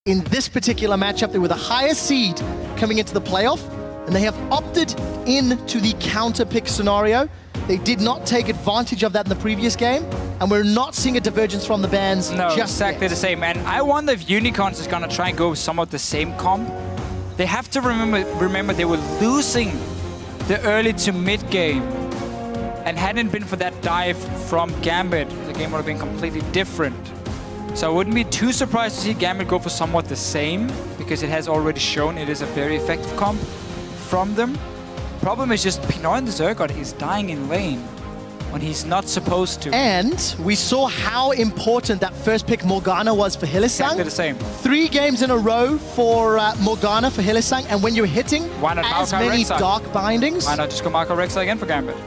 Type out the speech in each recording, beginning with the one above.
in this particular matchup. They were the highest seed coming into the playoff, and they have opted into the counter pick scenario. They did not take advantage of that in the previous game, and we're not seeing a divergence from the bans. No, just exactly yet. the same. And I wonder if Unicorns is going to try and go with some of the same comp. They have to remember they were losing the early to mid game. And hadn't it been for that dive from Gambit, the game would have been completely different. So I wouldn't be too surprised to see Gambit go for somewhat the same, because it has already shown it is a very effective comp from them. Problem is just Pinoy and the Zergot is dying in lane when he's not supposed to. And we saw how important that first pick Morgana was for Hylissang. Exactly the same. 3 games in a row for Morgana for Hylissang, and when you're hitting Why not as Maokai many Rek'Sai? dark bindings, Why not just go Maokai Rek'Sai again for Gambit?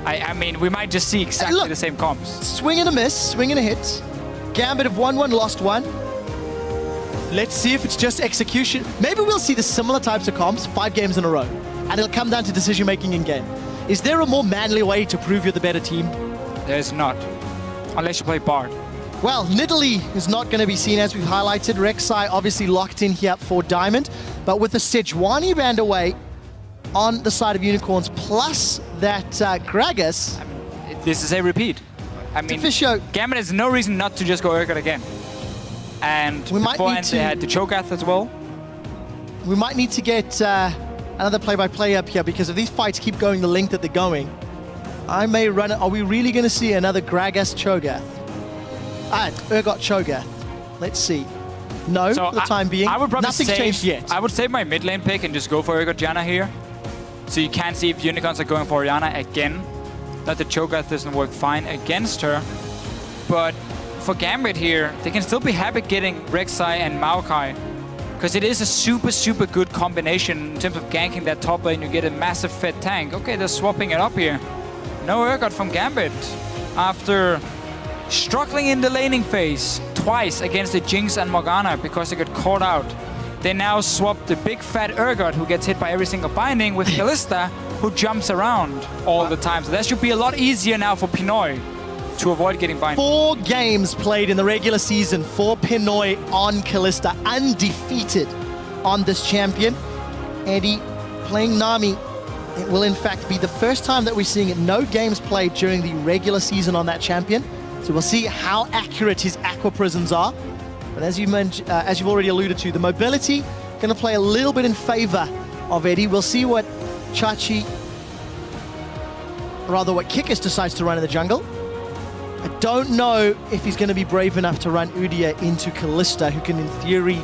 I mean, we might just see exactly the same comps. Swing and a miss, swing and a hit. Gambit have won 1, lost 1. Let's see if it's just execution. Maybe we'll see the similar types of comps 5 games in a row, and it'll come down to decision making in game. Is there a more manly way to prove you're the better team? There's not, unless you play Bard. Well, Nidalee is not going to be seen, as we've highlighted. Rek'Sai obviously locked in here for Diamond, but with the Sejuani band away on the side of Unicorns, plus that Gragas. This is a repeat. I mean, Gambit has no reason not to just go Urgot again. And beforehand they had the Cho'Gath as well. We might need to get another play-by-play up here, because if these fights keep going the length that they're going, I may run it. Are we really going to see another Gragas Cho'Gath? Urgot Cho'Gath. Let's see. No, so for the time being. I would probably Nothing's changed yet. I would save my mid lane pick and just go for Urgot Janna here. So you can see if Unicorns are going for Orianna again. That the Cho'Gath doesn't work fine against her. But for Gambit here, they can still be happy getting Rek'Sai and Maokai, because it is a super, super good combination in terms of ganking that top lane. You get a massive fed tank. Okay, they're swapping it up here. No Urgot from Gambit after struggling in the laning phase twice against the Jinx and Morgana because they got caught out. They now swap the big fat Urgot, who gets hit by every single binding, with Kalista, who jumps around all the time. So that should be a lot easier now for Pinoy to avoid getting binding. 4 games played in the regular season for Pinoy on Kalista, undefeated on this champion. Eddie playing Nami. It will in fact be the first time that we're seeing no games played during the regular season on that champion. So we'll see how accurate his Aqua Prisms are. But as you've already alluded to, the mobility going to play a little bit in favor of Eddie. We'll see what what Kikis decides to run in the jungle. I don't know if he's going to be brave enough to run Udyr into Kalista, who can in theory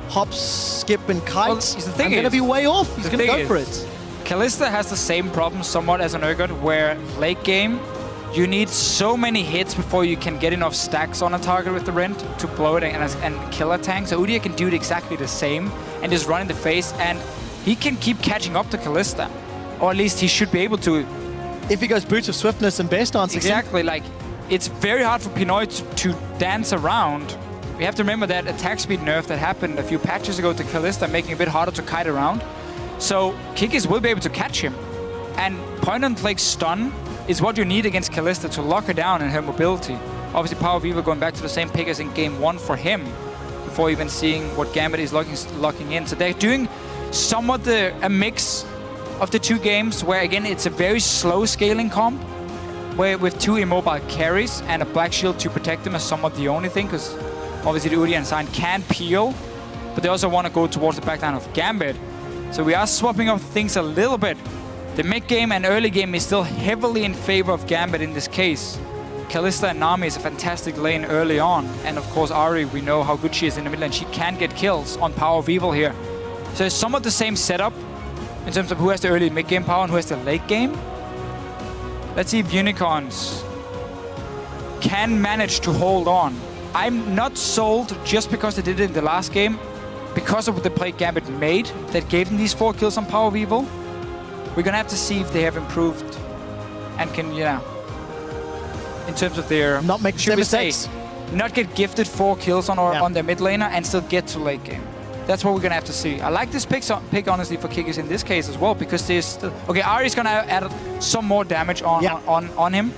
hop, skip and kite. Well, the thing I'm going to be way off. He's going to go for it. Kalista has the same problem somewhat as an Urgot, where late game, you need so many hits before you can get enough stacks on a target with the Rend to blow it and kill a tank. So Udyr can do it exactly the same and just run in the face, and he can keep catching up to Kalista. Or at least he should be able to. If he goes Boots of Swiftness and Bear Stance exactly, like, it's very hard for Pinoy to dance around. We have to remember that attack speed nerf that happened a few patches ago to Kalista, making it a bit harder to kite around. So Kikis will be able to catch him. And point and click stun is what you need against Kalista to lock her down in her mobility. Obviously Power Weaver going back to the same pick as in game 1 for him, before even seeing what Gambit is locking in. So they're doing somewhat a mix of the 2 games, where again it's a very slow scaling comp, where with 2 immobile carries and a Black Shield to protect them is somewhat the only thing, because obviously the Udyr and Sign can peel, but they also want to go towards the backline of Gambit. So we are swapping up things a little bit. The mid game and early game is still heavily in favor of Gambit in this case. Kalista and Nami is a fantastic lane early on, and of course Ahri, we know how good she is in the middle, and she can get kills on Power of Evil here. So it's somewhat the same setup in terms of who has the early mid game power and who has the late game. Let's see if Unicorns can manage to hold on. I'm not sold just because they did it in the last game, because of the play Gambit made that gave them these 4 kills on Power of Evil. We're gonna have to see if they have improved and can, in terms of their, not make the mistakes, not get gifted 4 kills on their mid laner and still get to late game. That's what we're gonna have to see. I like this pick honestly for Kikis in this case as well, because there's still, okay, Ahri's gonna add some more damage on him,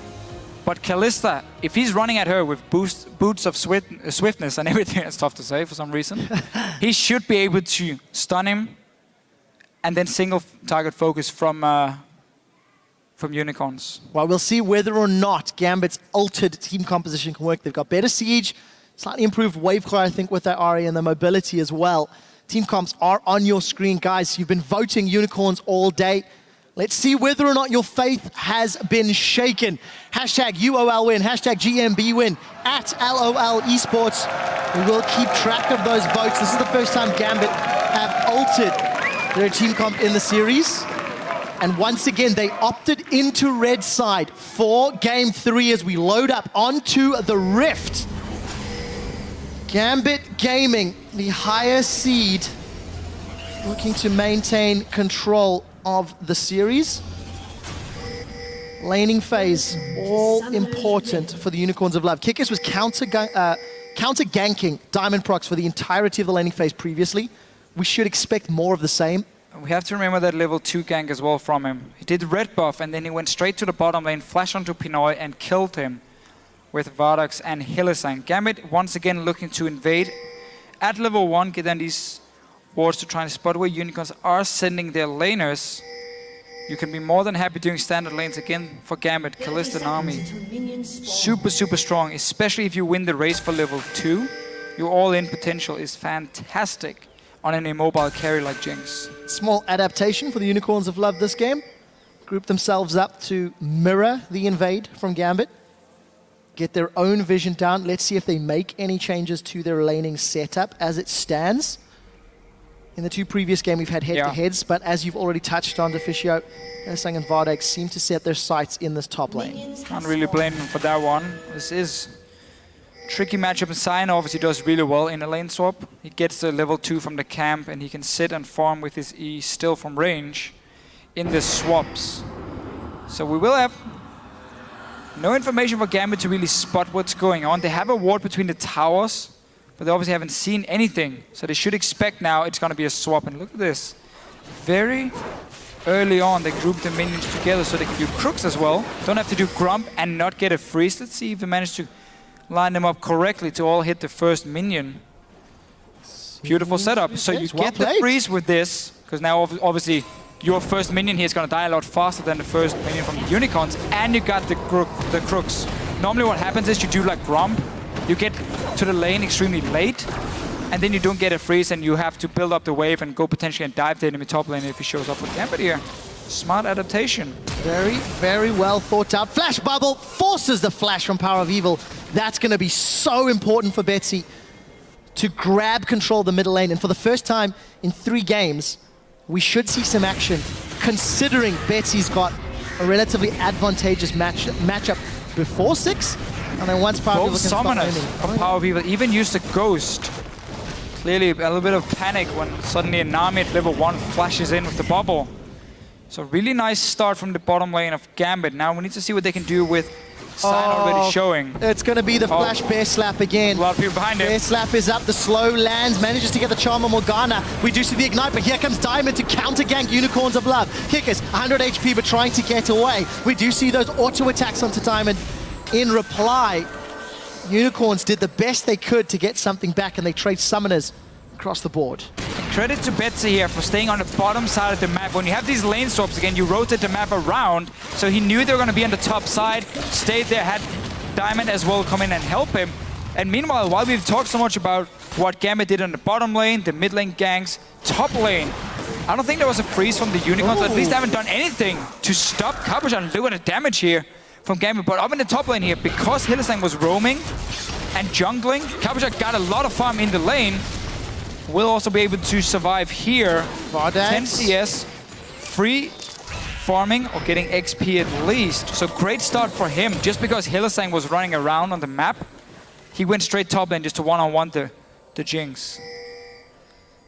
But Kalista, if he's running at her with boots of swiftness and everything, it's tough to say for some reason, he should be able to stun him and then single target focus from Unicorns. Well, we'll see whether or not Gambit's altered team composition can work. They've got better siege, slightly improved wave core, I think, with their RA and their mobility as well. Team comps are on your screen, guys. You've been voting Unicorns all day. Let's see whether or not your faith has been shaken. Hashtag UOL win, hashtag GMB win, at LOL Esports. We will keep track of those votes. This is the first time Gambit have altered their team comp in the series. And once again, they opted into red side for game 3 as we load up onto the Rift. Gambit Gaming, the higher seed, looking to maintain control of the series. Laning phase, all important for the Unicorns of Love. Kikis was counter-ganking Diamond Procs for the entirety of the laning phase previously. We should expect more of the same. We have to remember that level 2 gank as well from him. He did red buff and then he went straight to the bottom lane, flashed onto Pinoy and killed him with Vardax and Hylissang. Gambit once again looking to invade at level 1, get then these wards to try and spot where Unicorns are sending their laners. You can be more than happy doing standard lanes again for Gambit, Kalista and Army. Super, super strong, especially if you win the race for level 2. Your all-in potential is fantastic on an immobile carry like Jinx. Small adaptation for the Unicorns of Love this game. Group themselves up to mirror the invade from Gambit. Get their own vision down. Let's see if they make any changes to their laning setup as it stands. In the 2 previous games, we've had head-to-heads, but as you've already touched on, Deficio, Hylissang and Vardax seem to set their sights in this top lane. Can't really blame him for that one. This is tricky matchup, and Sion obviously does really well in a lane swap. He gets the level 2 from the camp, and he can sit and farm with his E still from range in the swaps. So we will have no information for Gambit to really spot what's going on. They have a ward between the towers, but they obviously haven't seen anything. So they should expect now it's going to be a swap. And look at this. Very early on, they group the minions together so they can do crooks as well. Don't have to do Grump and not get a freeze. Let's see if they manage to line them up correctly to all hit the first minion. Beautiful setup. So you get the freeze with this, because now obviously your first minion here is going to die a lot faster than the first minion from the Unicorns, and you got the crooks. Normally what happens is you do like Grump, you get to the lane extremely late, and then you don't get a freeze and you have to build up the wave and go potentially and dive the enemy top lane if he shows up with Gambit here. Smart adaptation. Very, very well thought out. Flash bubble forces the flash from Power of Evil. That's going to be so important for Betsy to grab control of the middle lane. And for the first time in 3 games, we should see some action, considering Betsy's got a relatively advantageous matchup before 6. And then once Power of Evil can start owning. From Power of Evil even used a Ghost. Clearly a little bit of panic when suddenly a Nami at level 1 flashes in with the bubble. So really nice start from the bottom lane of Gambit. Now we need to see what they can do with Sion already showing. It's going to be the flash bear slap again. A lot of people behind him. Bear slap is up, the slow lands, manages to get the Charm of Morgana. We do see the ignite, but here comes Diamond to counter gank Unicorns of Love. Kickers, 100 HP, but trying to get away. We do see those auto attacks onto Diamond. In reply, Unicorns did the best they could to get something back, and they trade summoners across the board. Credit to Betsy here for staying on the bottom side of the map. When you have these lane swaps again, you rotate the map around, so he knew they were going to be on the top side, stayed there, had Diamond as well come in and help him. And meanwhile, while we've talked so much about what Gambit did on the bottom lane, the mid lane ganks, top lane, I don't think there was a freeze from the Unicorns. At least they haven't done anything to stop Capuchan. Look at the damage here from Gambit. But up in the top lane here, because Hylissang was roaming and jungling, Capuchan got a lot of farm in the lane. Will also be able to survive here. Vardax. 10 CS, free farming or getting XP at least. So great start for him. Just because Hylissang was running around on the map, he went straight top lane just to one-on-one the Jinx.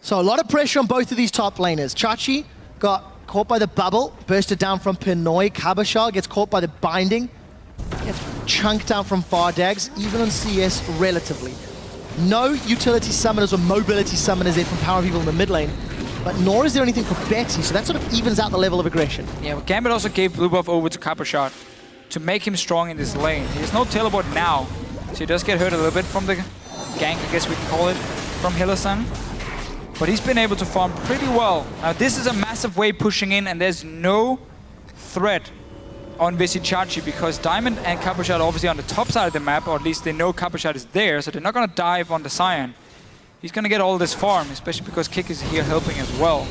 So a lot of pressure on both of these top laners. Chachi got caught by the bubble, bursted down from Pinoy. Cabochard gets caught by the binding, gets chunked down from Vardax, even on CS relatively. No utility summoners or mobility summoners in from Power of Evil in the mid lane, but nor is there anything for Betsy, so that sort of evens out the level of aggression. Yeah, but Gambit also gave blue buff over to Cabochard. to make him strong in this lane. He has no teleport now, so he does get hurt a little bit from the gank, I guess we can call it, from Hylissang. But he's been able to farm pretty well. Now this is a massive wave pushing in, and there's no threat on Vizicsacsi because Diamond and Capuchat are obviously on the top side of the map, or at least they know Capuchat is there, so they're not going to dive on the Cyan. He's going to get all this farm, especially because Kick is here helping as well.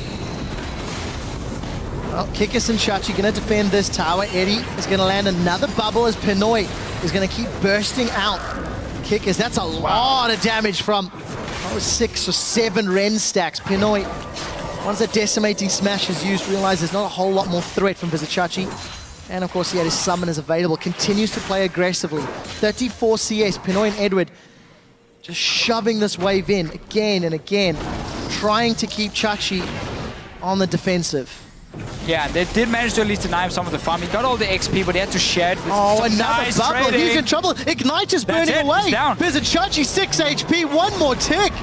Well, Kikis and Chachi going to defend this tower. Eddie is going to land another bubble as Pinoy is going to keep bursting out. Kikis, that's a lot of damage from 6 or 7 Ren stacks. Pinoy, once that decimating smash is used, realizes there's not a whole lot more threat from Vizicsacsi. And of course, he had his summoners available. Continues to play aggressively. 34 CS, Pinoy and Edward just shoving this wave in again and again, trying to keep Chachi on the defensive. Yeah, they did manage to at least deny him some of the farm. He got all the XP, but he had to share it. Oh, another nice bubble. trading. He's in trouble. Ignite is burning away. Vizicsacsi 6 HP, one more tick.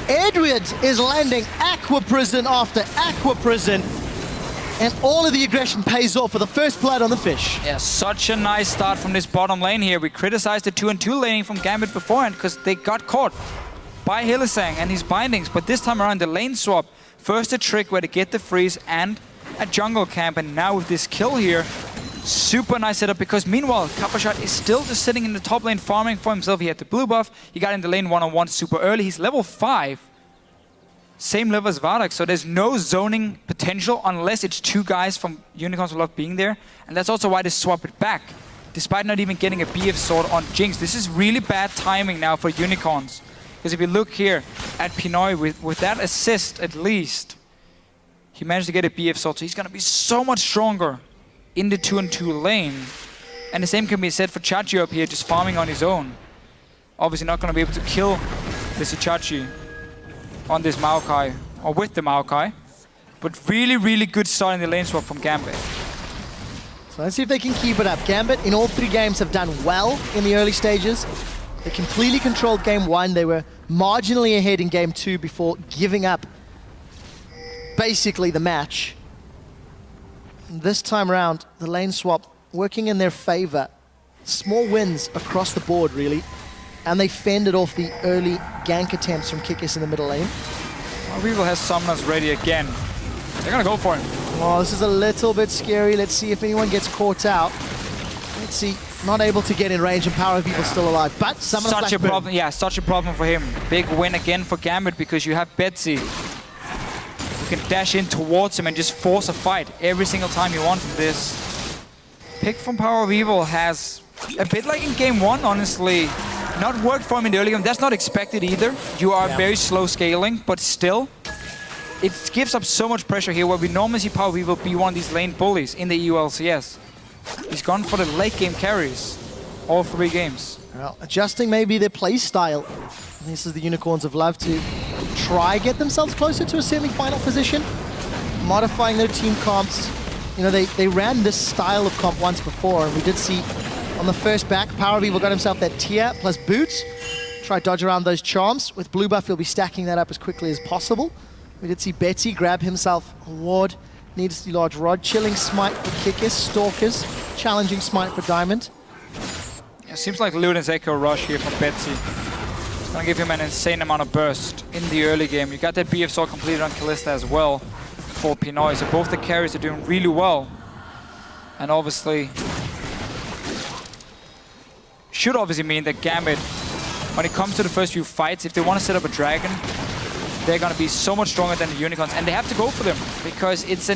Edward is landing Aqua Prison after Aqua Prison. And all of the aggression pays off for the first blood on the fish. Yeah, such a nice start from this bottom lane here. We criticized the 2-2 laning from Gambit beforehand because they got caught by Hylissang and his bindings. But this time around, the lane swap. First a trick where they get the freeze and a jungle camp. And now with this kill here, super nice setup because meanwhile, Capuchat is still just sitting in the top lane farming for himself. He had the blue buff. He got in the lane one-on-one super early. He's level 5. Same level as Vardak, so there's no zoning potential unless it's 2 guys from Unicorns of Love being there. And that's also why they swap it back, despite not even getting a BF sword on Jinx. This is really bad timing now for Unicorns. Because if you look here at Pinoy, with that assist at least, he managed to get a BF sword, so he's going to be so much stronger in the 2-2 lane. And the same can be said for Chachi up here, just farming on his own. Obviously not going to be able to kill Vizicsacsi on this Maokai, or with the Maokai. But really, really good start in the lane swap from Gambit. So let's see if they can keep it up. Gambit in all 3 games have done well in the early stages. They completely controlled game 1. They were marginally ahead in game 2 before giving up basically the match. This time around, the lane swap working in their favor. Small wins across the board, really. And they fended off the early gank attempts from Kikis in the middle lane. Well, Weevil has summoners ready again. They're gonna go for him. Oh, this is a little bit scary. Let's see if anyone gets caught out. Let's see. Not able to get in range, and Power of Evil still alive. But summoner such a problem. Yeah, such a problem for him. Big win again for Gambit because you have Betsy. You can dash in towards him and just force a fight every single time you want from this. Pick from Power of Evil has, a bit like in game 1, honestly, not worked for him in the early game. That's not expected either. You are very slow scaling, but still, it gives up so much pressure here where we normally see Power of Evil be one of these lane bullies in the ULCS. He's gone for the late game carries, all 3 games. Well, adjusting maybe their play style. This is the Unicorns of Love to try get themselves closer to a semi-final position. Modifying their team comps. You know, they ran this style of comp once before, and we did see on the first back, Power of Evil got himself that tier plus boots. Try dodge around those charms. With blue buff, he'll be stacking that up as quickly as possible. We did see Betsy grab himself a ward. Needs the large rod. Chilling smite for Kikis. Stalkers. Challenging smite for Diamond. It seems like Luden's Echo Rush here from Betsy. It's gonna give him an insane amount of burst in the early game. You got that BF sword completed on Kalista as well for Pinoy. So both the carries are doing really well. And obviously, should obviously mean that Gambit, when it comes to the first few fights, if they want to set up a dragon, they're going to be so much stronger than the Unicorns. And they have to go for them because it's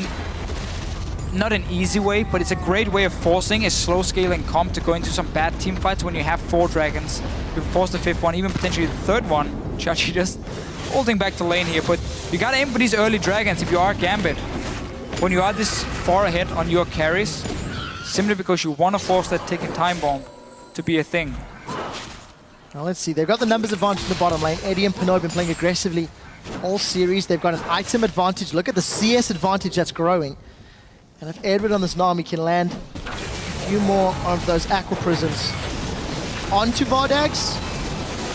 not an easy way, but it's a great way of forcing a slow scaling comp to go into some bad team fights when you have 4 dragons. You force the 5th one, even potentially the 3rd one. Chachi just holding back the lane here, but you got to aim for these early dragons if you are Gambit. When you are this far ahead on your carries, simply because you want to force that ticking time bomb to be a thing. Now let's see, they've got the numbers advantage in the bottom lane. Eddie and Pinoy have been playing aggressively all series. They've got an item advantage. Look at the CS advantage that's growing. And if Edward on this Nami can land a few more of those Aqua Prisons onto Vardags,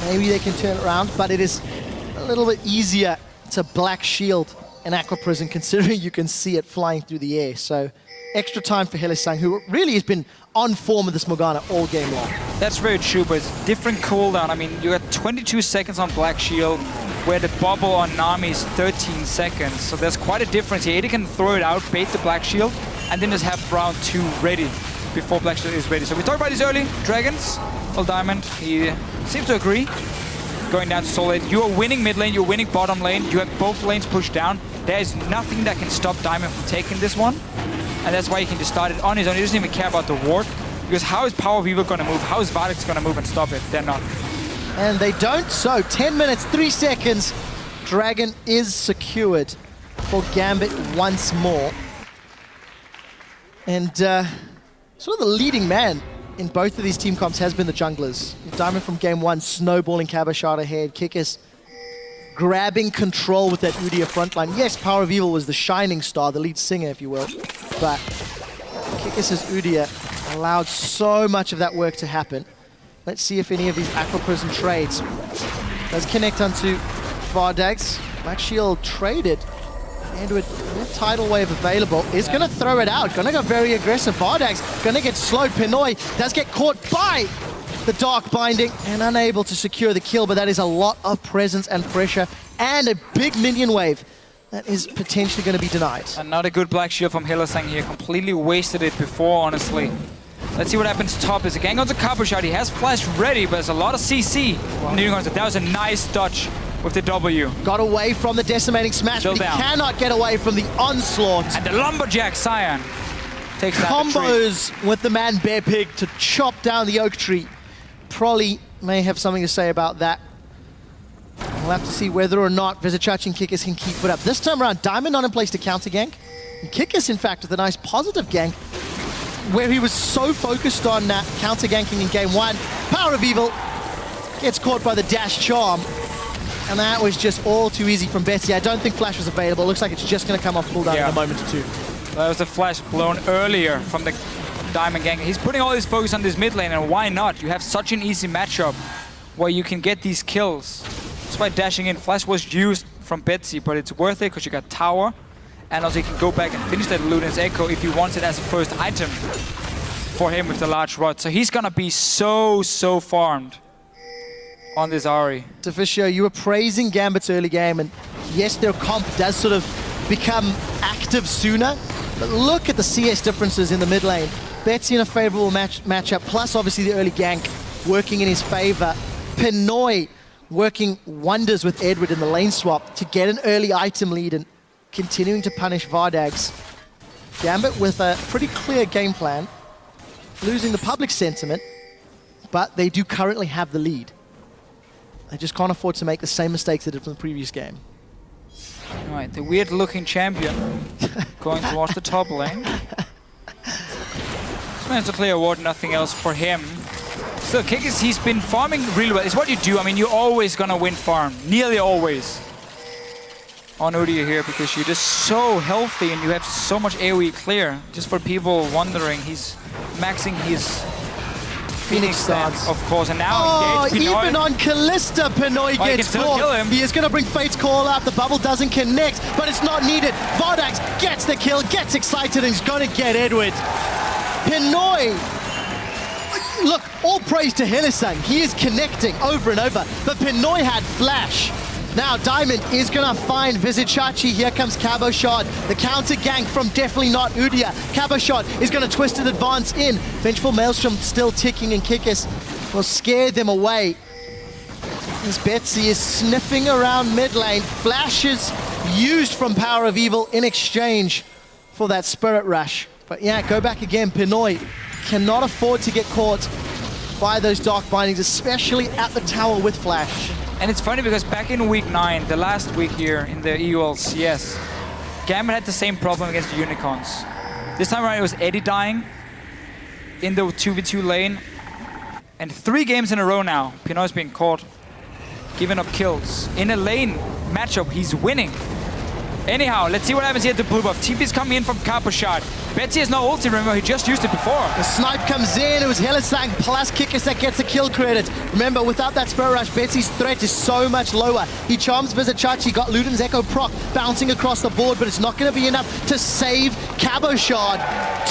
maybe they can turn it around, but it is a little bit easier to Black Shield an Aqua Prison considering you can see it flying through the air. So extra time for Hylissang, who really has been on form with this Morgana all game long. That's very true, but it's different cooldown. I mean, you got 22 seconds on Black Shield, where the bubble on Nami is 13 seconds. So there's quite a difference here. Either can throw it out, bait the Black Shield, and then just have round 2 ready before Black Shield is ready. So we talked about these early dragons. Well, Diamond, he seems to agree. Going down to soul lane. You are winning mid lane, you're winning bottom lane. You have both lanes pushed down. There is nothing that can stop Diamond from taking this one. And that's why he can just start it on his own. He doesn't even care about the ward. Because how is Power of Evil going to move? How is Vardex going to move and stop it? They're not. And they don't, so 10 minutes, 3 seconds. Dragon is secured for Gambit once more. And sort of the leading man in both of these team comps has been the junglers. Diamond from game 1, snowballing Cabochard ahead. Kikis grabbing control with that Udyr frontline. Yes, Power of Evil was the shining star, the lead singer, if you will. But Kikis' Udyr allowed so much of that work to happen. Let's see if any of these Aqua Prison trades does connect onto Vardex. Black Shield traded. Edward, tidal wave available, is going to throw it out. Going to go very aggressive. Vardex going to get slowed. Pinoy does get caught by the Dark Binding and unable to secure the kill, but that is a lot of presence and pressure and a big minion wave that is potentially going to be denied. And not a good Black Shield from Hylissang here. Completely wasted it before, honestly. Let's see what happens top. There's a gang onto Cabochard. He has flash ready, but there's a lot of CC. Wow. That was a nice dodge with the W. Got away from the decimating smash, but he cannot get away from the onslaught. And the lumberjack Scion takes that combos with the man Bear Pig to chop down the oak tree. Prolly may have something to say about that. We'll have to see whether or not Vizichachi and Kikis can keep it up. This time around, Diamond not in place to counter gank. And Kikis, in fact, with a nice positive gank, where he was so focused on counter ganking in game 1. Power of Evil gets caught by the dash charm. And that was just all too easy from Betsy. I don't think Flash was available. It looks like it's just going to come off cooldown in a moment or two. That was a flash blown earlier from the Diamond gang. He's putting all his focus on this mid lane, and why not? You have such an easy matchup where you can get these kills. That's why dashing in. Flash was used from Betsy, but it's worth it because you got tower. And also you can go back and finish that Luden's Echo if you want it as a first item for him with the large rod. So he's going to be so farmed on this Ahri. Deficio, you were praising Gambit's early game, and yes, their comp does sort of become active sooner, but look at the CS differences in the mid lane. Betsy in a favorable matchup, plus obviously the early gank working in his favor. Pinoy working wonders with Edward in the lane swap to get an early item lead and continuing to punish Vardex. Gambit with a pretty clear game plan, losing the public sentiment, but they do currently have the lead. They just can't afford to make the same mistakes they did from the previous game. All right, the weird-looking champion going towards the top lane. Just managed to clear a ward, nothing else for him. Still, Kikis, he's been farming really well. It's what you do. I mean, you're always gonna win farm, nearly always. On Udyr here, because you're just so healthy and you have so much AoE clear. Just for people wondering, he's maxing his Phoenix stance, of course, and now even on Kalista, Pinoy gets caught. He is going to bring Fate's Call out. The bubble doesn't connect, but it's not needed. Vardex gets the kill, gets excited, and he's going to get Edward. Pinoy, look, all praise to Hylissang. He is connecting over and over, but Pinoy had flash. Now Diamond is going to find Vizichachi. Here comes Cabochard. The counter gank from definitely not Udyr. Cabochard is going to twist and advance in. Vengeful Maelstrom still ticking, and Kikis will scare them away. As Betsy is sniffing around mid lane. Flashes used from Power of Evil in exchange for that Spirit Rush. But yeah, go back again. Pinoy cannot afford to get caught by those Dark Bindings, especially at the tower with Flash. And it's funny because back in week 9, the last week here in the UOL CS, Gambit had the same problem against the Unicorns. This time around it was Eddie dying in the 2v2 lane. And 3 games in a row now, Pinoy's being caught, giving up kills. In a lane matchup, he's winning. Anyhow, let's see what happens here at the blue buff. TP's coming in from Capo shot. Betsy has no ulti, remember, he just used it before. The snipe comes in, it was Hylissang plus Kikis that gets a kill credit. Remember, without that Spirit Rush, Betsy's threat is so much lower. He charms Vizichachi, got Luden's Echo proc bouncing across the board, but it's not going to be enough to save Cabochard.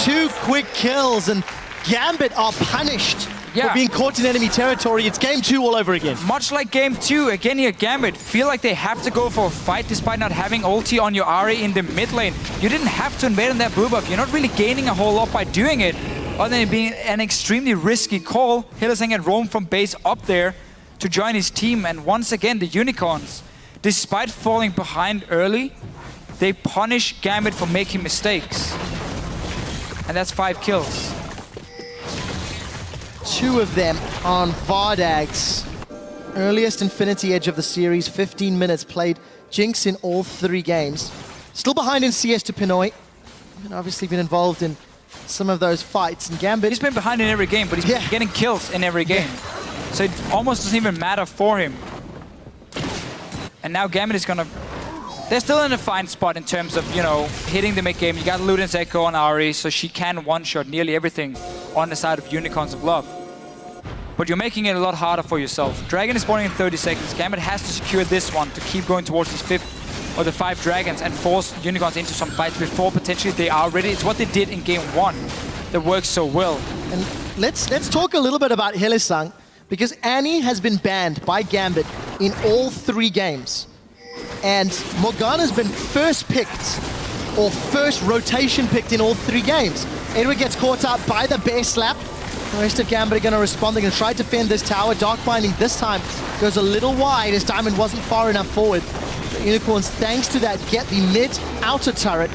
2 quick kills, and Gambit are punished for being caught in enemy territory. It's game 2 all over again. Much like game 2, again here, Gambit feel like they have to go for a fight despite not having ulti on your Ahri in the mid lane. You didn't have to invade on that blue buff. You're not really gaining a whole lot by doing it, other than it being an extremely risky call. Hylissang had roamed from base up there to join his team, and once again, the Unicorns, despite falling behind early, they punish Gambit for making mistakes. And that's 5 kills. 2 of them on Vardag's earliest Infinity Edge of the series. 15 minutes played. Jinx in all 3 games. Still behind in CS to Pinoy. And obviously been involved in some of those fights. And Gambit... He's been behind in every game, but he's been getting kills in every game. So it almost doesn't even matter for him. And now Gambit is gonna... They're still in a fine spot in terms of, you know, hitting the mid game. You got Luden's Echo on Ahri, so she can one-shot nearly everything on the side of Unicorns of Love. But you're making it a lot harder for yourself. Dragon is spawning in 30 seconds. Gambit has to secure this one to keep going towards these 5th or the 5 dragons and force Unicorns into some fights before potentially they are ready. It's what they did in game 1 that works so well. And let's talk a little bit about Hylissang, because Annie has been banned by Gambit in all 3 games. And Morgana's been first picked, or first rotation picked in all 3 games. Edward gets caught out by the bear slap. The rest of Gambit are going to respond. They're going to try to defend this tower. Dark Binding this time goes a little wide as Diamond wasn't far enough forward. The Unicorns, thanks to that, get the mid-outer turret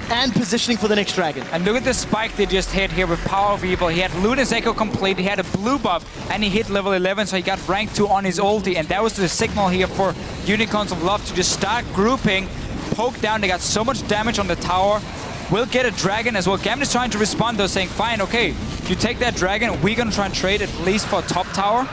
and positioning for the next dragon. And look at the spike they just hit here with Power of Evil. He had Luden's Echo complete, he had a blue buff, and he hit level 11, so he got rank 2 on his ulti. And that was the signal here for Unicorns of Love to just start grouping, poke down. They got so much damage on the tower. We'll get a dragon as well. Gambit is trying to respond though, saying, fine, okay, you take that dragon, we're gonna try and trade at least for a top tower.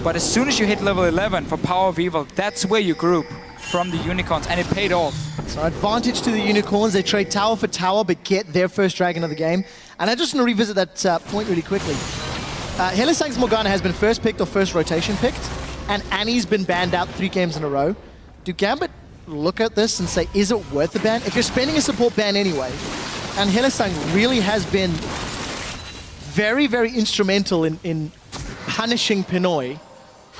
But as soon as you hit level 11 for Power of Evil, that's where you group from the Unicorns, and it paid off. So advantage to the Unicorns. They trade tower for tower, but get their first dragon of the game. And I just want to revisit that point really quickly. Hylissang's Morgana has been first picked or first rotation picked, and Annie's been banned out 3 games in a row. Do Gambit look at this and say, is it worth the ban? If you're spending a support ban anyway, and Hylissang really has been very, very instrumental in punishing Pinoy,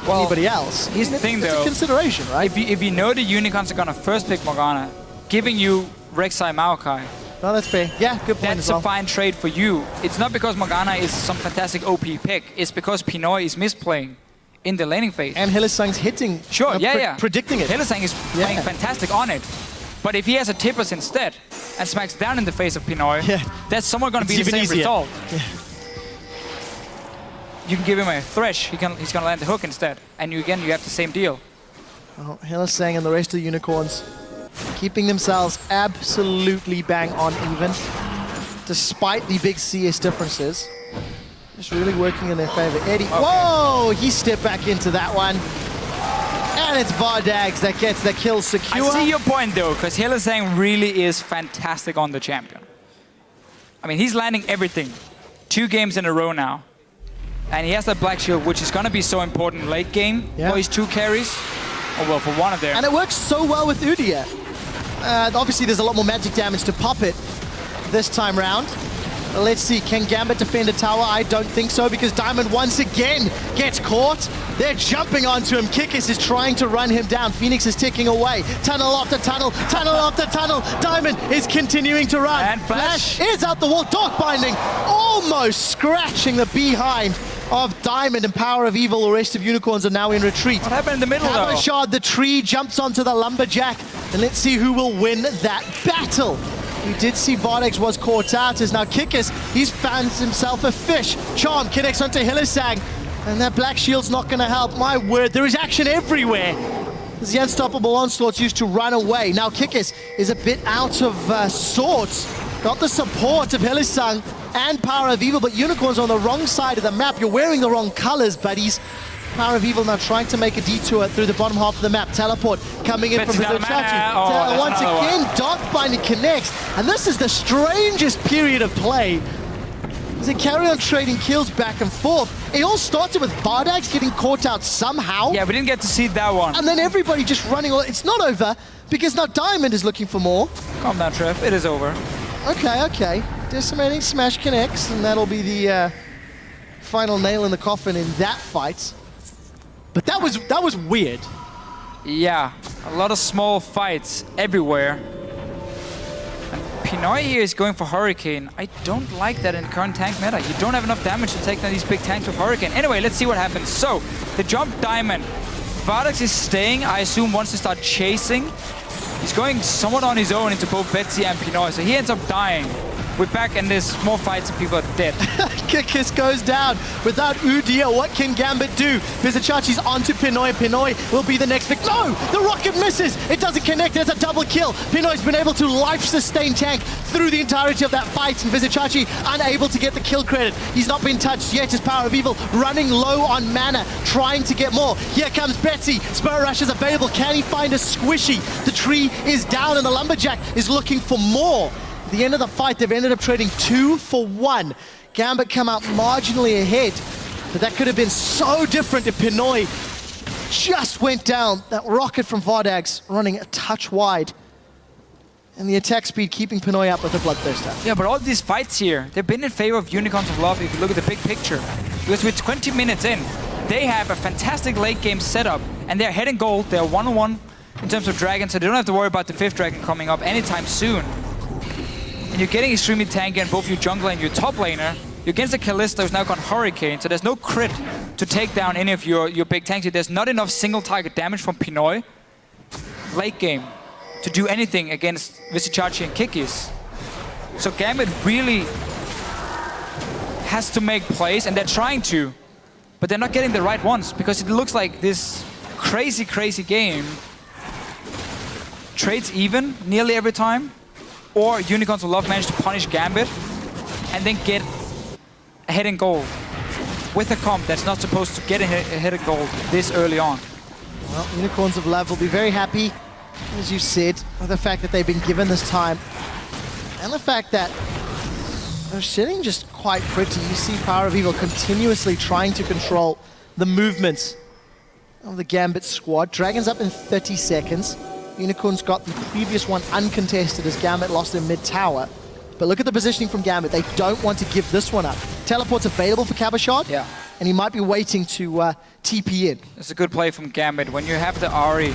well, anybody else. Here's the thing, though. It's a consideration, right? If you know the Unicorns are gonna first pick Morgana, giving you Rek'Sai Maokai, no, that's fair. Yeah, good point. That's a fine trade for you. It's not because Morgana is some fantastic OP pick. It's because Pinoy is misplaying in the laning phase. And Hylissang's hitting. Sure, predicting it. Hylissang is playing fantastic on it. But if he has a Tippers instead and smacks down in the face of Pinoy, that's somewhat gonna be the same result. Yeah. You can give him a Thresh, he's gonna land the hook instead. And you have the same deal. Oh, Hylissang and the rest of the Unicorns keeping themselves absolutely bang on even, despite the big CS differences. Just really working in their favor. Eddie, whoa! He stepped back into that one. And it's Vardags that gets the kill secure. I see your point though, because Hylissang really is fantastic on the champion. I mean, he's landing everything. 2 games in a row now. And he has that Black Shield, which is going to be so important late game for his 2 carries. Oh, well, for one of them. And it works so well with Udyr. Obviously, there's a lot more magic damage to pop it this time round. Let's see, can Gambit defend a tower? I don't think so, because Diamond once again gets caught. They're jumping onto him. Kikis is trying to run him down. Phoenix is ticking away. Tunnel after tunnel, tunnel after tunnel. Diamond is continuing to run. And Flash is out the wall. Dark Binding almost scratching the behind of Diamond, and Power of Evil. The rest of Unicorns are now in retreat. What happened in the middle, though? Cabochard, the tree, jumps onto the Lumberjack. And let's see who will win that battle. We did see Vardags was caught out, as now Kikis, he's found himself a fish. Charm connects onto Hylissang, and that Black Shield's not going to help. My word, there is action everywhere. As the Unstoppable Onslaught's used to run away. Now Kikis is a bit out of sorts. Got the support of Hylissang and Power of Evil, but Unicorns on the wrong side of the map. You're wearing the wrong colors, buddies. Power of Evil now trying to make a detour through the bottom half of the map. Teleport coming in from Vizichachi. Once again, Dark Binding connects. And this is the strangest period of play. As they carry on trading kills back and forth. It all started with Vardags getting caught out somehow. Yeah, we didn't get to see that one. And then everybody just running. It's not over because now Diamond is looking for more. Calm down, Trev. It is over. Okay. Decimating Smash connects, and that'll be the final nail in the coffin in that fight. But that was weird. Yeah, a lot of small fights everywhere. And Pinoy here is going for Hurricane. I don't like that in current tank meta. You don't have enough damage to take down these big tanks with Hurricane. Anyway, let's see what happens. So, the jump Diamond. Vardax is staying, I assume, once they start chasing. He's going somewhat on his own into both Betsy and Pinoy, so he ends up dying. We're back and there's more fights and people are dead. Kikis goes down without Udia. What can Gambit do? Vizichachi's onto Pinoy. Pinoy will be the next victim. No! The rocket misses! It doesn't connect. It's a double kill. Pinoy's been able to life-sustain tank through the entirety of that fight, and Vizichachi unable to get the kill credit. He's not been touched yet. His Power of Evil running low on mana, trying to get more. Here comes Betsy. Spirit Rush is available. Can he find a squishy? The tree is down and the Lumberjack is looking for more. At the end of the fight, they've ended up trading 2 for 1. Gambit come out marginally ahead, but that could have been so different if Pinoy just went down. That rocket from Vardags running a touch wide. And the attack speed keeping Pinoy up with a Bloodthirster. Yeah, but all these fights here, they've been in favor of Unicorns of Love if you look at the big picture. Because with 20 minutes in, they have a fantastic late game setup, and they're heading gold. They're 1-on-1 in terms of dragons, so they don't have to worry about the 5th dragon coming up anytime soon. And you're getting extremely tanky on both your jungler and your top laner. You're against a Kalista who's now gone Hurricane, so there's no crit to take down any of your big tanks. There's not enough single target damage from Pinoy late game to do anything against Vizichachi and Kikis. So Gambit really has to make plays, and they're trying to, but they're not getting the right ones because it looks like this crazy game trades even nearly every time. Or Unicorns of Love manage to punish Gambit and then get ahead in gold with a comp that's not supposed to get ahead in gold this early on. Well, Unicorns of Love will be very happy, as you said, with the fact that they've been given this time and the fact that they're sitting just quite pretty. You see Power of Evil continuously trying to control the movements of the Gambit squad. Dragon's up in 30 seconds. Unicorns got the previous one uncontested as Gambit lost in mid-tower. But look at the positioning from Gambit. They don't want to give this one up. Teleport's available for Cabashot. Yeah. And he might be waiting to TP in. It's a good play from Gambit. When you have the Ahri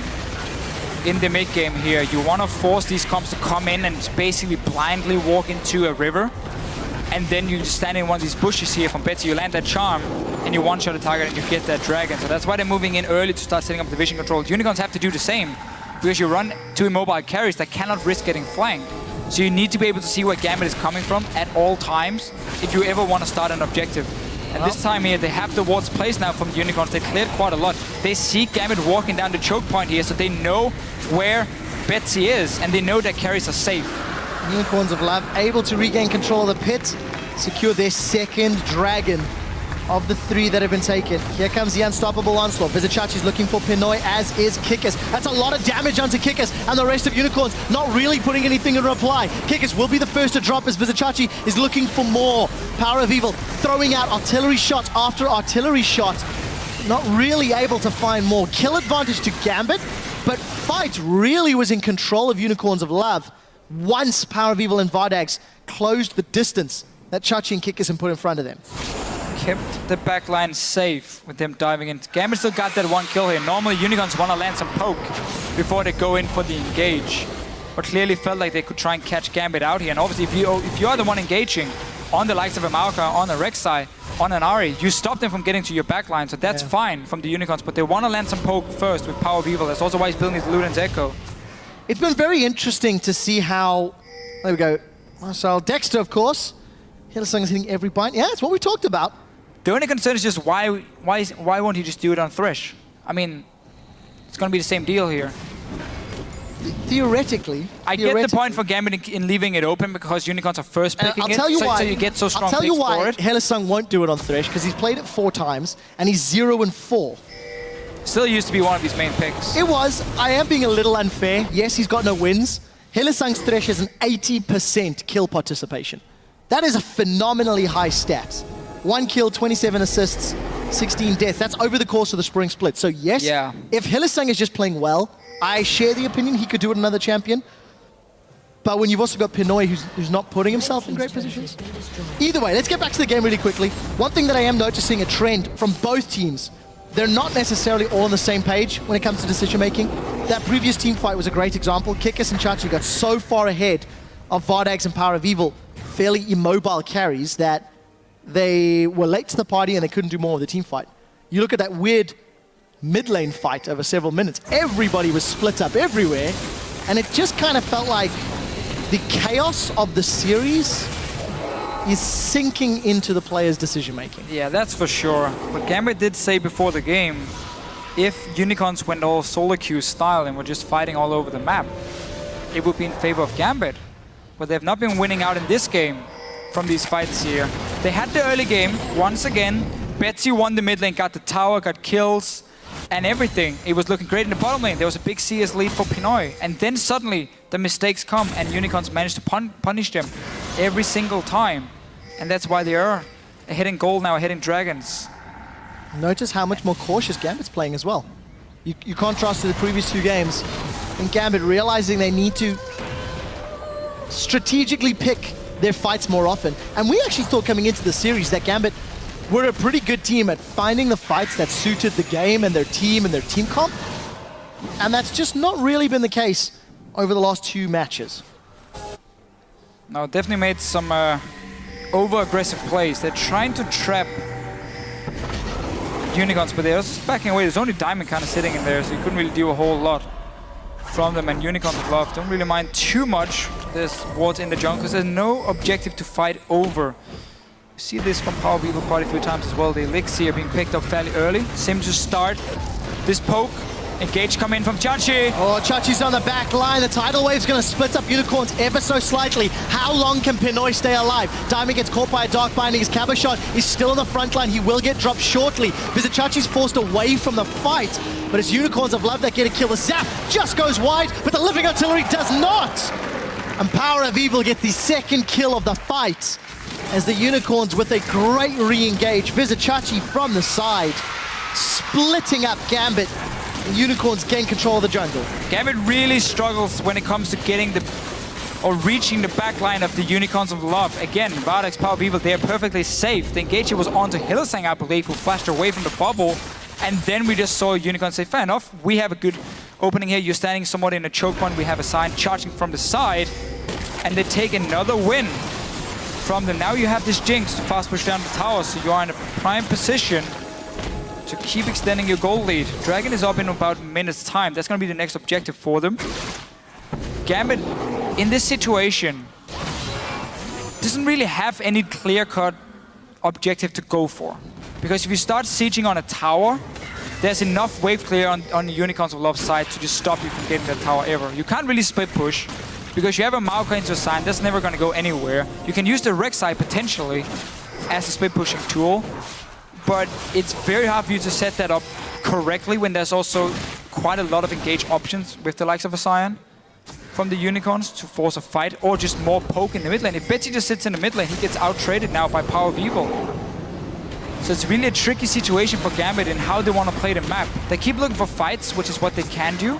in the mid-game here, you want to force these comps to come in and basically blindly walk into a river. And then you just stand in one of these bushes here from Betsy. You land that charm, and you one-shot a target, and you get that dragon. So that's why they're moving in early to start setting up the vision control. Unicorns have to do the same, because you run two immobile carries that cannot risk getting flanked. So you need to be able to see where Gambit is coming from at all times if you ever want to start an objective. And this time here, they have the wards placed now from the Unicorns. They cleared quite a lot. They see Gambit walking down the choke point here, so they know where Betsy is, and they know their carries are safe. Unicorns of Love able to regain control of the pit, secure their second dragon of the 3 that have been taken. Here comes the unstoppable onslaught. Vizichachi's looking for Pinoy, as is Kikis. That's a lot of damage onto Kikis, and the rest of Unicorns not really putting anything in reply. Kikis will be the first to drop as Vizichachi is looking for more. Power of Evil throwing out artillery shot after artillery shot. Not really able to find more. Kill advantage to Gambit, but fight really was in control of Unicorns of Love once Power of Evil and Vardags closed the distance that Chachi and Kikis put in front of them. Kept the backline safe with them diving in. Gambit still got that one kill here. Normally Unicorns want to land some poke before they go in for the engage, but clearly felt like they could try and catch Gambit out here. And obviously if you are the one engaging on the likes of a Maoka, on a Rek'Sai, on an Ahri, you stop them from getting to your backline, so that's fine from the Unicorns, but they want to land some poke first with Power of Evil. That's also why he's building his Luden's Echo. It's been very interesting to see how, there we go, Marcel Dexter, of course. Hillsong's hitting every bind. Yeah, it's what we talked about. The only concern is just why won't he just do it on Thresh? I mean, it's going to be the same deal here. Theoretically. I get the point for Gambit in leaving it open because Unicorns are first picking I'll tell you why, so you get so strong I'll tell you why for it. Hillsong won't do it on Thresh, because he's played it 4 times and he's 0-4. Still used to be one of his main picks. It was. I am being a little unfair. Yes, he's got no wins. Hylissang's Thresh has an 80% kill participation. That is a phenomenally high stat. 1 kill, 27 assists, 16 deaths. That's over the course of the spring split. So yes, if Hylissang is just playing well, I share the opinion he could do it another champion. But when you've also got Pinoy who's not putting himself in great positions. Either way, let's get back to the game really quickly. One thing that I am noticing a trend from both teams, they're not necessarily all on the same page when it comes to decision making. That previous team fight was a great example. Kikis and Chachi got so far ahead of Vardags and Power of Evil, fairly immobile carries, that they were late to the party and they couldn't do more of the team fight. You look at that weird mid lane fight over several minutes. Everybody was split up everywhere, and it just kind of felt like the chaos of the series is sinking into the players' decision-making. Yeah, that's for sure. But Gambit did say before the game, if Unicorns went all solo queue style and were just fighting all over the map, it would be in favor of Gambit. But they've not been winning out in this game from these fights here. They had the early game, once again. Betsy won the mid lane, got the tower, got kills, and everything. It was looking great in the bottom lane. There was a big CS lead for Pinoy. And then suddenly, the mistakes come, and Unicorns managed to punish them every single time. And that's why they are ahead in gold now, ahead in Dragons. Notice how much more cautious Gambit's playing as well. You contrast to the previous 2 games, and Gambit realizing they need to strategically pick their fights more often. And we actually thought coming into the series that Gambit were a pretty good team at finding the fights that suited the game and their team comp. And that's just not really been the case over the last 2 matches. No, definitely made some over-aggressive plays. They're trying to trap Unicorns, but they're just backing away. There's only Diamond kind of sitting in there, so you couldn't really do a whole lot from them. And Unicorns of Love don't really mind too much. There's wards in the jungle because there's no objective to fight over. You see this from Power People quite a few times as well. The Elixir being picked up fairly early. Sim to start this poke. Engage come in from Chachi. Oh, Chachi's on the back line. The tidal wave's going to split up Unicorns ever so slightly. How long can Pinoy stay alive? Diamond gets caught by a Dark Binding. His Cabochon is still on the front line. He will get dropped shortly. Visit Chachi's forced away from the fight, but it's Unicorns of Love that get a kill. The Zap just goes wide, but the Living Artillery does not. And Power of Evil get the second kill of the fight as the Unicorns with a great re-engage. Visit Chachi from the side, splitting up Gambit. Unicorns gain control of the jungle. Gambit really struggles when it comes to getting or reaching the back line of the Unicorns of Love. Again, Vardags, Power of Evil, they are perfectly safe. The engagement was onto Hylissang, I believe, who flashed away from the bubble. And then we just saw Unicorn say, fair enough, we have a good opening here. You're standing somewhat in a choke point. We have a sign charging from the side. And they take another win from them. Now you have this Jinx to fast push down the tower, so you are in a prime position to keep extending your goal lead. Dragon is up in about a minute's time. That's going to be the next objective for them. Gambit, in this situation, doesn't really have any clear-cut objective to go for. Because if you start sieging on a tower, there's enough wave clear on the Unicorns of Love side to just stop you from getting that tower ever. You can't really split push, because you have a Maokai into a sign. That's never going to go anywhere. You can use the Rek'Sai potentially as a split pushing tool, but it's very hard for you to set that up correctly when there's also quite a lot of engage options with the likes of a Sion from the Unicorns to force a fight, or just more poke in the mid lane. If Betsy just sits in the mid lane, he gets out-traded now by Power of Evil. So it's really a tricky situation for Gambit in how they want to play the map. They keep looking for fights, which is what they can do,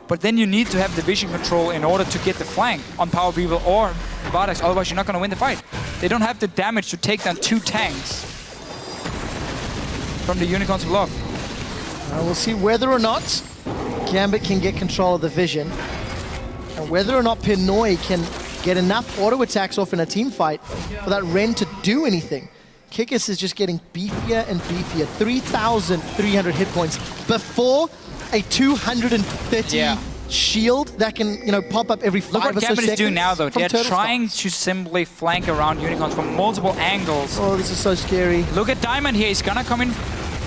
but then you need to have the vision control in order to get the flank on Power of Evil or Vardags, otherwise you're not going to win the fight. They don't have the damage to take down 2 tanks from the Unicorns of Love. We'll see whether or not Gambit can get control of the vision, and whether or not Pinoy can get enough auto attacks off in a team fight for that Ren to do anything. Kikis is just getting beefier and beefier. 3,300 hit points before a 230 shield that can, pop up every 5 or so seconds. Look what Gambit is doing now, though. They're trying to simply flank around Unicorns from multiple angles. Oh, this is so scary. Look at Diamond here. He's gonna come in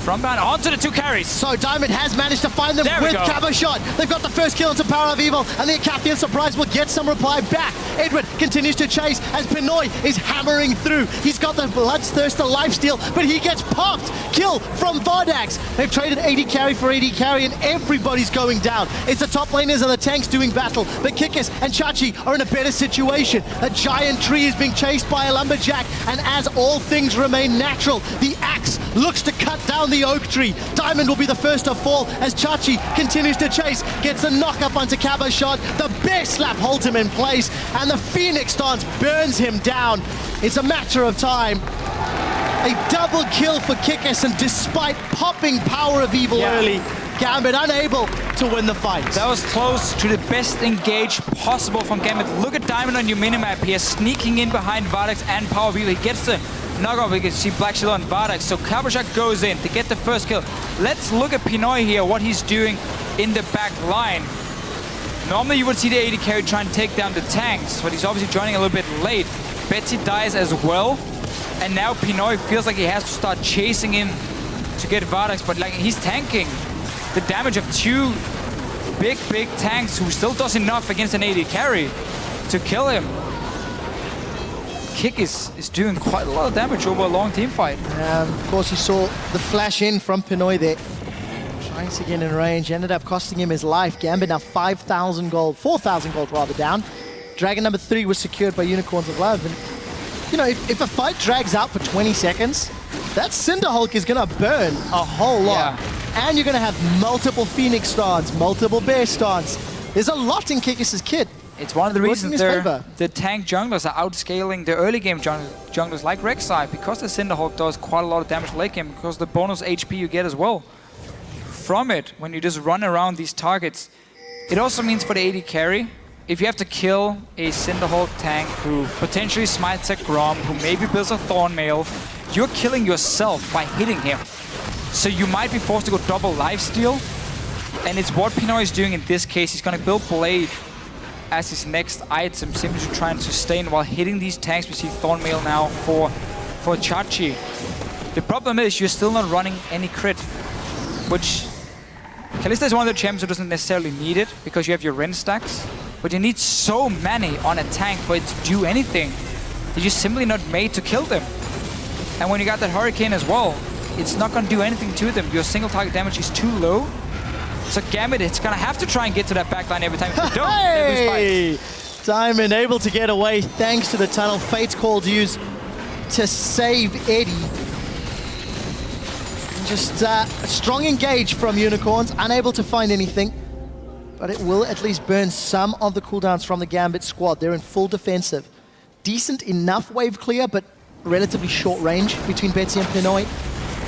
From behind, onto the 2 carries. So Diamond has managed to find them There we with go. Cabo Shot. They've got the first kill into Power of Evil, and the Acathian Surprise will get some reply back. Edward continues to chase as Pinoy is hammering through. He's got the Bloodthirster lifesteal, but he gets popped. Kill from Vardax. They've traded 80 carry for 80 carry, and everybody's going down. It's the top laners and the tanks doing battle, but Kikis and Chachi are in a better situation. A giant tree is being chased by a lumberjack, and as all things remain natural, the axe looks to cut down the oak tree. Diamond will be the first to fall as Chachi continues to chase, gets a knock up onto Cabo Shot. The bear slap holds him in place, and the Phoenix dance burns him down. It's a matter of time. A double kill for Kikis, and despite popping Power of Evil early, Gambit unable to win the fight. That was close to the best engage possible from Gambit. Look at Diamond on your minimap here, sneaking in behind Vardax and Power of Evil. He gets the knockoff. We can see Black Shield on Vardax. So Kabushak goes in to get the first kill. Let's look at Pinoy here, what he's doing in the back line. Normally you would see the 80 carry try and take down the tanks, but he's obviously joining a little bit late. Betsy dies as well, and now Pinoy feels like he has to start chasing in to get Vardax, but like he's tanking the damage of 2 big tanks who still does enough against an 80 carry to kill him. Kick is doing quite a lot of damage over a long team fight. Of course, you saw the flash in from Pinoy there. Trying to get in range, ended up costing him his life. Gambit now 5,000 gold, 4,000 gold rather down. Dragon number 3 was secured by Unicorns of Love. And, you know, if a fight drags out for 20 seconds, that Cinderhulk is going to burn a whole lot. Yeah. And you're going to have multiple Phoenix stance, multiple Bear stance. There's a lot in Kikis' kit. It's one of the reasons favor. the tank junglers are outscaling the early game junglers like Rek'Sai, because the Cinderhulk does quite a lot of damage late game, because the bonus HP you get as well from it when you just run around these targets. It also means for the 80 carry, if you have to kill a Cinderhulk tank who potentially smites a Grom, who maybe builds a Thornmail, you're killing yourself by hitting him. So you might be forced to go double lifesteal, and it's what Pinoy is doing in this case. He's going to build Blade as his next item, simply to try and sustain while hitting these tanks. We see Thornmail now for Chachi. The problem is you're still not running any crit, which Kalista is one of the champs who doesn't necessarily need it, because you have your Ren stacks, but you need so many on a tank for it to do anything. You're just simply not made to kill them. And when you got that Hurricane as well, it's not going to do anything to them. Your single target damage is too low. So Gambit, it's going to have to try and get to that backline every time. If you don't, they lose fights. Diamond able to get away thanks to the tunnel. Fate's called used to save Eddie. Just a strong engage from Unicorns, unable to find anything. But it will at least burn some of the cooldowns from the Gambit squad. They're in full defensive. Decent enough wave clear, but relatively short range between Betsy and Pinoy.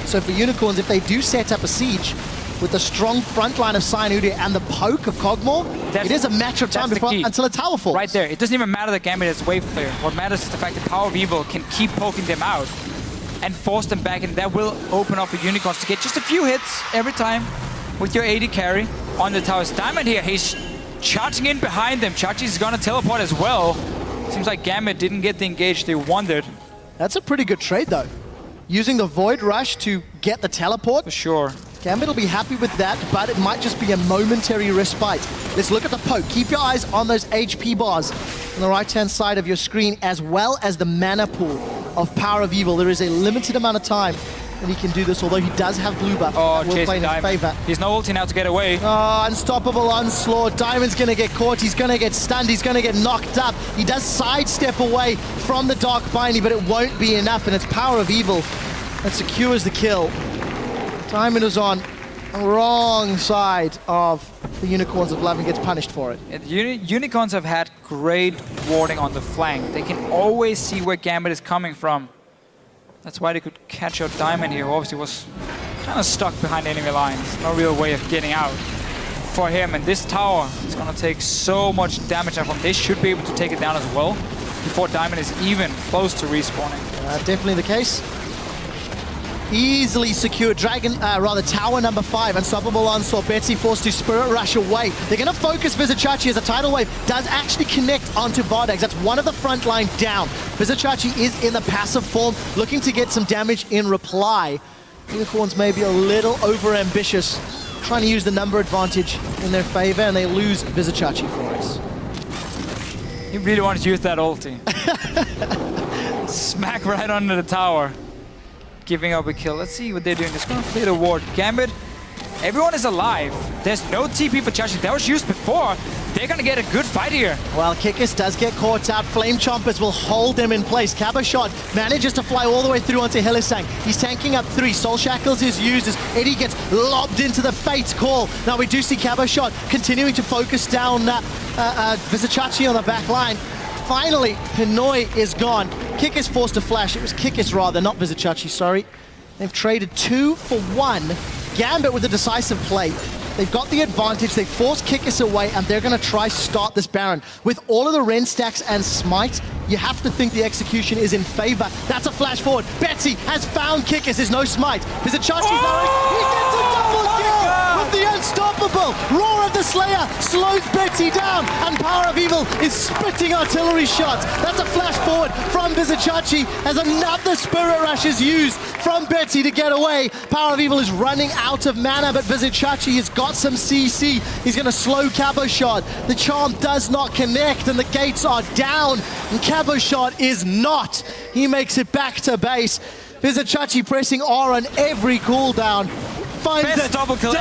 So for Unicorns, if they do set up a siege with the strong front line of Cyanide and the poke of Cogmore, it is a matter of time until a tower falls. Right there. It doesn't even matter that Gambit is wave clear. What matters is the fact that Power of Evil can keep poking them out and force them back, and that will open up for Unicorns to get just a few hits every time with your 80 carry on the towers. Diamond here, he's charging in behind them. Chachi's gonna teleport as well. Seems like Gambit didn't get the engage they wanted. That's a pretty good trade though. Using the Void Rush to get the teleport. For sure. Gambit will be happy with that, but it might just be a momentary respite. Let's look at the poke. Keep your eyes on those HP bars on the right-hand side of your screen, as well as the mana pool of Power of Evil. There is a limited amount of time that he can do this, although he does have blue buff. Oh, that will play in his favor. He's no ulti now to get away. Oh, unstoppable onslaught. Diamond's gonna get caught. He's gonna get stunned. He's gonna get knocked up. He does sidestep away from the Dark Binding, but it won't be enough, and it's Power of Evil that secures the kill. Diamond is on the wrong side of the Unicorns of Love and gets punished for it. Unicorns have had great warding on the flank. They can always see where Gambit is coming from. That's why they could catch out Diamond here, who obviously was kind of stuck behind enemy lines. No real way of getting out for him. And this tower is going to take so much damage from him. They should be able to take it down as well before Diamond is even close to respawning. Definitely the case. Easily secured. Tower number 5. Unstoppable onslaught. Betsy forced to Spirit Rush away. They're going to focus Vizichachi as a tidal wave does actually connect onto Vardax. That's one of the front line down. Vizichachi is in the passive form, looking to get some damage in reply. Unicorns maybe a little over-ambitious, trying to use the number advantage in their favor, and they lose Vizicachi for it. He really wanted to use that ulti. Smack right under the tower. Giving up a kill. Let's see what they're doing. They're going to clear the ward. Gambit, everyone is alive. There's no TP for Chachi. That was used before. They're going to get a good fight here. Well, Kikis does get caught out. Flame Chompers will hold them in place. Caboshot manages to fly all the way through onto Hylissang. He's tanking up 3. Soul Shackles is used as Eddie gets lobbed into the Fate's Call. Now we do see Caboshot continuing to focus down Vizicachi on the back line. Finally, Pinoy is gone. Kikis forced to flash. It was Kikis rather, not Vizicachi, sorry. They've traded 2 for 1. Gambit with a decisive play. They've got the advantage, they force Kikis away, and they're gonna try start this Baron. With all of the Ren stacks and Smite, you have to think the execution is in favor. That's a flash forward. Betsy has found Kikis, there's no Smite. Vizicachi's he gets a double kill with the unstoppable. Roar of the Slayer slows Betsy down, and Power of Evil is spitting artillery shots. That's a flash forward from Vizicachi as another Spirit Rush is used from Betsy to get away. Power of Evil is running out of mana, but Vizicachi has got some CC. He's going to slow Caboshot. The charm does not connect, and the gates are down, and Caboshot is not. He makes it back to base. Vizicachi pressing R on every cooldown. Finds Best a double kill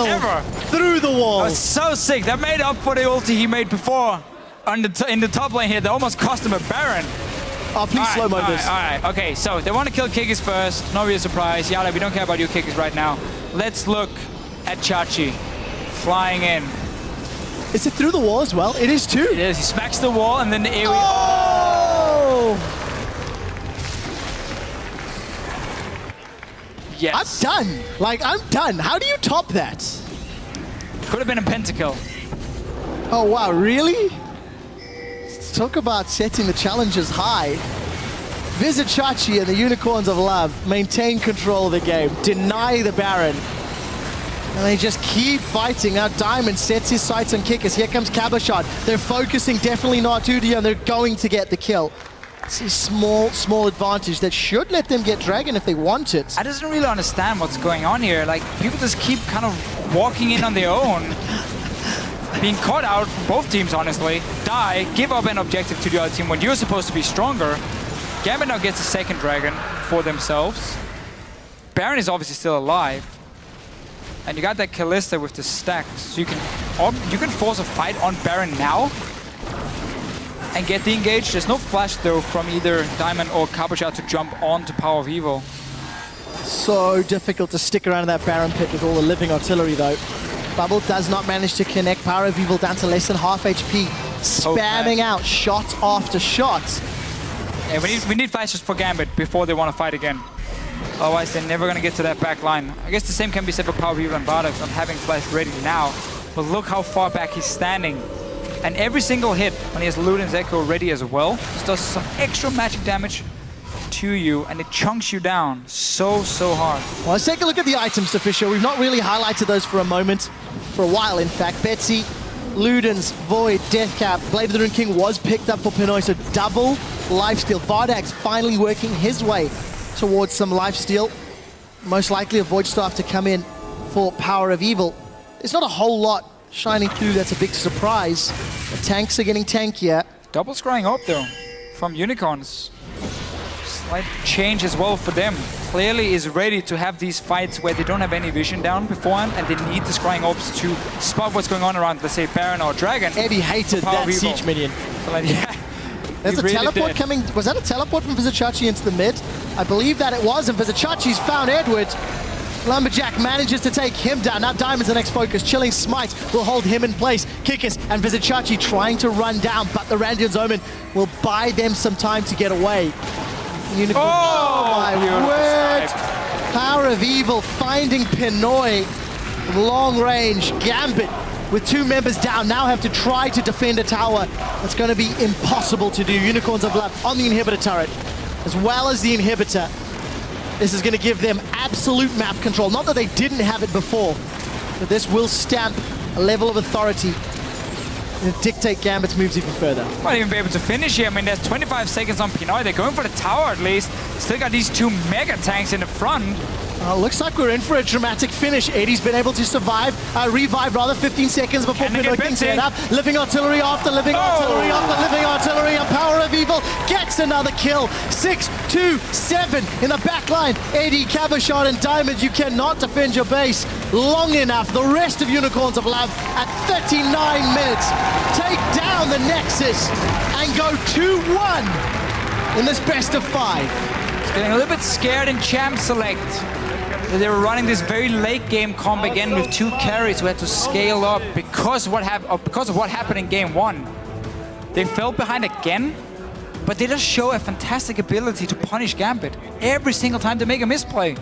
ever. Through the wall. That was so sick. That made up for the ulti he made before in the top lane here. That almost cost him a Baron. Oh, please slow-mo this. All right, okay, so they want to kill Kikis first. No real surprise. Yala, we don't care about you Kikis right now. Let's look at Chachi flying in. Is it through the wall as well? It is too. It is. He smacks the wall and then the AoE. Oh! Yes. I'm done. Like, I'm done. How do you top that? Could have been a pentakill. Oh, wow, really? Talk about setting the challenges high. Vizicachi and the Unicorns of Love maintain control of the game, deny the Baron, and they just keep fighting. Now Diamond sets his sights on Kikis. Here comes Caboshot. They're focusing, definitely not Tudio, and they're going to get the kill. It's a small advantage that should let them get Dragon if they want it. I just don't really understand what's going on here. Like, people just keep kind of walking in on their own. Being caught out from both teams, honestly. Die, give up an objective to the other team when you're supposed to be stronger. Gambit now gets a second Dragon for themselves. Baron is obviously still alive. And you got that Kalista with the stacks. So you can force a fight on Baron now and get the engage. There's no flash though from either Diamond or Caboshot to jump onto Power of Evil. So difficult to stick around in that Baron pit with all the living artillery though. Bubble does not manage to connect. Power of Evil down to less than half HP. Spamming out shot after shot. Yeah, we need flashes for Gambit before they want to fight again. Otherwise, they're never going to get to that back line. I guess the same can be said for Power of Evil and Bardock on having flash ready now. But look how far back he's standing. And every single hit, when he has Luden's Echo ready as well, just does some extra magic damage to you, and it chunks you down so hard. Well, let's take a look at the items, Official. We've not really highlighted those for a moment. For a while, in fact. Betsy, Luden's, Void, Deathcap, Blade of the Rune King was picked up for Pinoy, so double lifesteal. Vardak's finally working his way towards some lifesteal. Most likely a Void Staff to come in for Power of Evil. There's not a whole lot shining through that's a big surprise. The tanks are getting tankier. Double scrying up though, from Unicorns. Slight change as well for them. Clearly is ready to have these fights where they don't have any vision down beforehand and they need the scrying ops to spot what's going on around, let's say, Baron or Dragon. Eddie hated that siege minion. So like, yeah, there's a really teleport coming. Was that a teleport from Vizicachi into the mid? I believe that it was, and Vizicachi's found Edward. Lumberjack manages to take him down. Now Diamond's the next focus. Chilling Smite will hold him in place. Kikis and Vizicachi trying to run down, but the Randion's Omen will buy them some time to get away. Unicorn. Oh my word! Power of Evil finding Pinoy. Long range. Gambit with 2 members down now have to try to defend a tower. That's going to be impossible to do. Unicorns of Love on the inhibitor turret, as well as the inhibitor. This is going to give them absolute map control. Not that they didn't have it before, but this will stamp a level of authority and dictate Gambit's moves even further. Might even be able to finish here. I mean, there's 25 seconds on Pinoy. They're going for the tower at least. Still got these 2 mega tanks in the front. Looks like we're in for a dramatic finish. Eddie's been able to revive rather, 15 seconds before Pinoy can set up. Living artillery after living artillery after living artillery, and Power of Evil gets another kill. 6-2-7 in the back line. Eddie, Cabashot, and Diamond, you cannot defend your base long enough. The rest of Unicorns of Love at 39 minutes take down the Nexus and go 2-1 in this best of 5. Getting a little bit scared in Champ Select. They were running this very late game comp again with 2 carries who had to scale up because of what happened in game 1. They fell behind again, but they just show a fantastic ability to punish Gambit every single time they make a misplay.